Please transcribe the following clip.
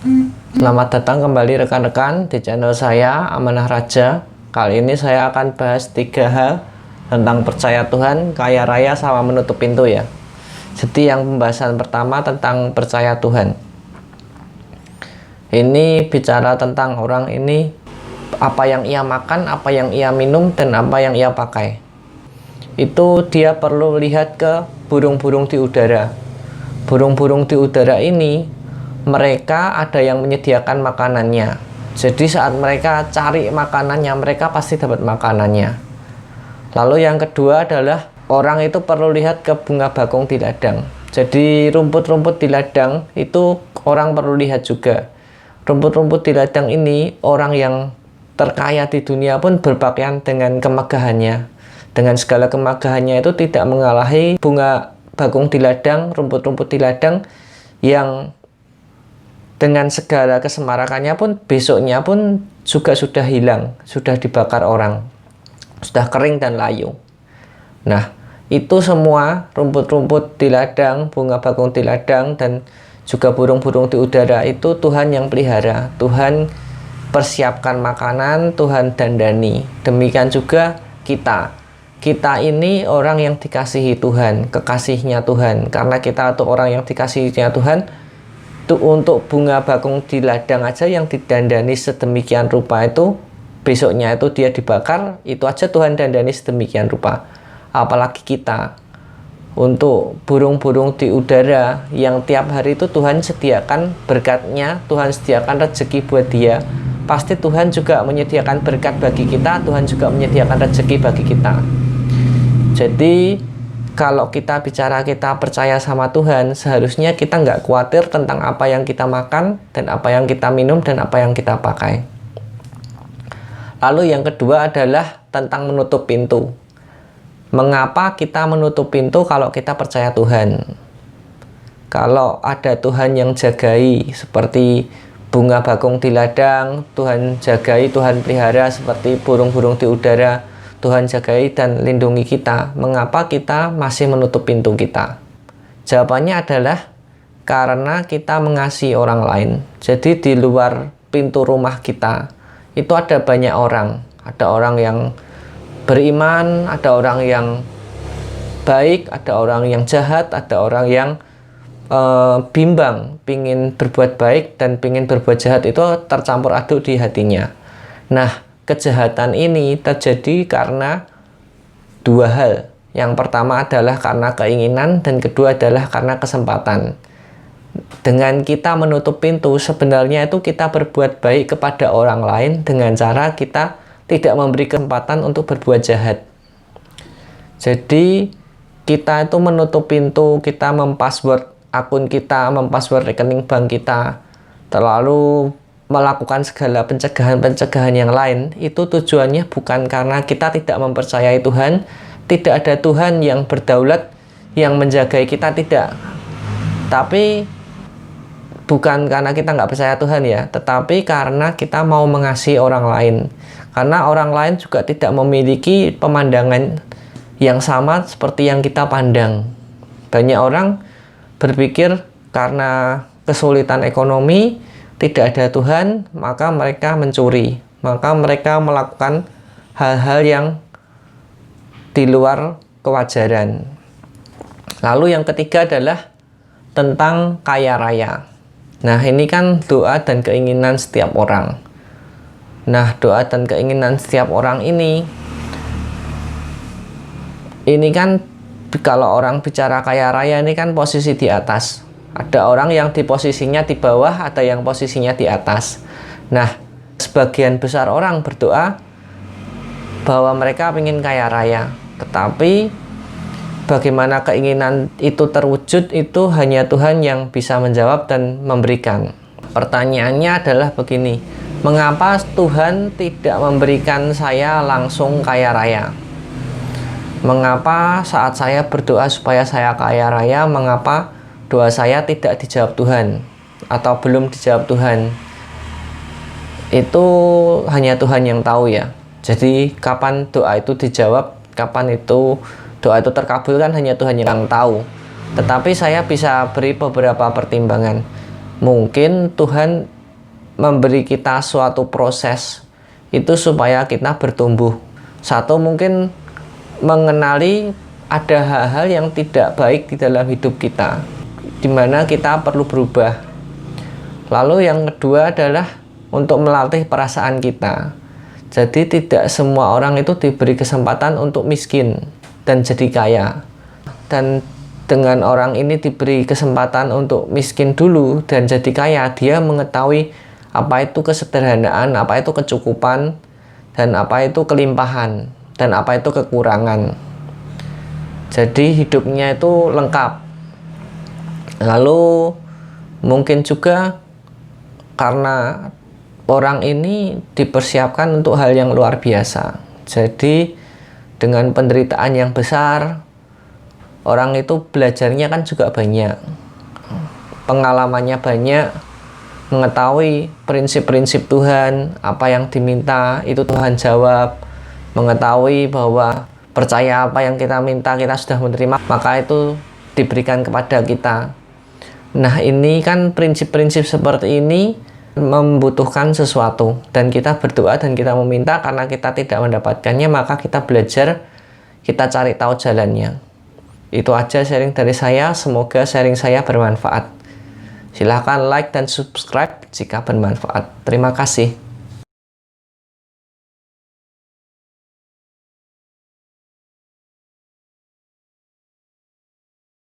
Selamat datang kembali rekan-rekan di channel saya Amanah Raja. Kali ini saya akan bahas 3 hal tentang percaya Tuhan, kaya raya, sama menutup pintu ya. Jadi yang pembahasan pertama tentang percaya Tuhan. Ini bicara tentang orang ini, apa yang ia makan, apa yang ia minum, dan apa yang ia pakai. Itu dia perlu lihat ke burung-burung di udara. Burung-burung di udara ini mereka ada yang menyediakan makanannya. Jadi saat mereka cari makanannya, mereka pasti dapat makanannya. Lalu yang kedua adalah orang itu perlu lihat ke bunga bakung di ladang. Jadi rumput-rumput di ladang itu orang perlu lihat juga. Rumput-rumput di ladang ini orang yang terkaya di dunia pun berpakaian dengan kemegahannya. Dengan segala kemegahannya itu tidak mengalahi bunga bakung di ladang, rumput-rumput di ladang yang dengan segala kesemarakannya pun besoknya pun juga sudah hilang, sudah dibakar orang, sudah kering dan layu. Nah, itu semua rumput-rumput di ladang, bunga bakung di ladang, dan juga burung-burung di udara itu Tuhan yang pelihara. Tuhan persiapkan makanan, Tuhan dandani. Demikian juga kita. Kita ini orang yang dikasihi Tuhan, kekasihnya Tuhan. Karena kita itu orang yang dikasihinya Tuhan, untuk bunga bakung di ladang aja yang didandani sedemikian rupa itu, besoknya itu dia dibakar, itu aja Tuhan dandani sedemikian rupa. Apalagi kita, untuk burung-burung di udara yang tiap hari itu Tuhan sediakan berkatnya, Tuhan sediakan rezeki buat dia. Pasti Tuhan juga menyediakan berkat bagi kita, Tuhan juga menyediakan rezeki bagi kita. Jadi kalau kita bicara kita percaya sama Tuhan, seharusnya kita nggak khawatir tentang apa yang kita makan, dan apa yang kita minum, dan apa yang kita pakai. Lalu yang kedua adalah tentang menutup pintu. Mengapa kita menutup pintu kalau kita percaya Tuhan? Kalau ada Tuhan yang jagai seperti bunga bakung di ladang, Tuhan jagai, Tuhan pelihara seperti burung-burung di udara, Tuhan jagai dan lindungi kita, mengapa kita masih menutup pintu kita? Jawabannya adalah karena kita mengasihi orang lain. Jadi di luar pintu rumah kita itu ada banyak orang. Ada orang yang beriman, ada orang yang baik, ada orang yang jahat, ada orang yang bimbang, pingin berbuat baik dan pingin berbuat jahat, itu tercampur aduk di hatinya. Nah, kejahatan ini terjadi karena 2 hal. Yang pertama adalah karena keinginan, dan kedua adalah karena kesempatan. Dengan kita menutup pintu, sebenarnya itu kita berbuat baik kepada orang lain dengan cara kita tidak memberi kesempatan untuk berbuat jahat. Jadi kita itu menutup pintu, kita mempassword akun kita, mempassword rekening bank kita, terlalu melakukan segala pencegahan-pencegahan yang lain, itu tujuannya bukan karena kita tidak mempercayai Tuhan, tidak ada Tuhan yang berdaulat, yang menjagai kita, tidak. Tapi bukan karena kita nggak percaya Tuhan ya, tetapi karena kita mau mengasihi orang lain. Karena orang lain juga tidak memiliki pemandangan yang sama seperti yang kita pandang. Banyak orang berpikir karena kesulitan ekonomi, tidak ada Tuhan, maka mereka mencuri, maka mereka melakukan hal-hal yang di luar kewajaran. Lalu yang ketiga adalah tentang kaya raya. Nah, ini kan doa dan keinginan setiap orang. Nah, doa dan keinginan setiap orang ini kan kalau orang bicara kaya raya ini kan posisi di atas. Ada orang yang di posisinya di bawah, ada yang posisinya di atas. Nah, sebagian besar orang berdoa bahwa mereka ingin kaya raya. Tetapi bagaimana keinginan itu terwujud, itu hanya Tuhan yang bisa menjawab dan memberikan. Pertanyaannya adalah begini, mengapa Tuhan tidak memberikan saya langsung kaya raya? Mengapa saat saya berdoa supaya saya kaya raya, mengapa doa saya tidak dijawab Tuhan atau belum dijawab Tuhan? Itu hanya Tuhan yang tahu ya. Jadi kapan doa itu dijawab, kapan itu doa itu terkabul kan hanya Tuhan yang tahu. Tetapi saya bisa beri beberapa pertimbangan. Mungkin Tuhan memberi kita suatu proses itu supaya kita bertumbuh. Satu, mungkin mengenali ada hal-hal yang tidak baik di dalam hidup kita, di mana kita perlu berubah. Lalu yang kedua adalah untuk melatih perasaan kita. Jadi tidak semua orang itu diberi kesempatan untuk miskin dan jadi kaya. Dan dengan orang ini diberi kesempatan untuk miskin dulu dan jadi kaya, dia mengetahui apa itu kesederhanaan, apa itu kecukupan, dan apa itu kelimpahan, dan apa itu kekurangan. Jadi hidupnya itu lengkap. Lalu mungkin juga karena orang ini dipersiapkan untuk hal yang luar biasa. Jadi dengan penderitaan yang besar, orang itu belajarnya kan juga banyak, pengalamannya banyak, mengetahui prinsip-prinsip Tuhan, apa yang diminta itu Tuhan jawab, mengetahui bahwa percaya apa yang kita minta kita sudah menerima, maka itu diberikan kepada kita. Nah, ini kan prinsip-prinsip seperti ini membutuhkan sesuatu, dan kita berdoa dan kita meminta. Karena kita tidak mendapatkannya, maka kita belajar, kita cari tahu jalannya. Itu aja sharing dari saya, semoga sharing saya bermanfaat. Silahkan like dan subscribe jika bermanfaat. Terima kasih.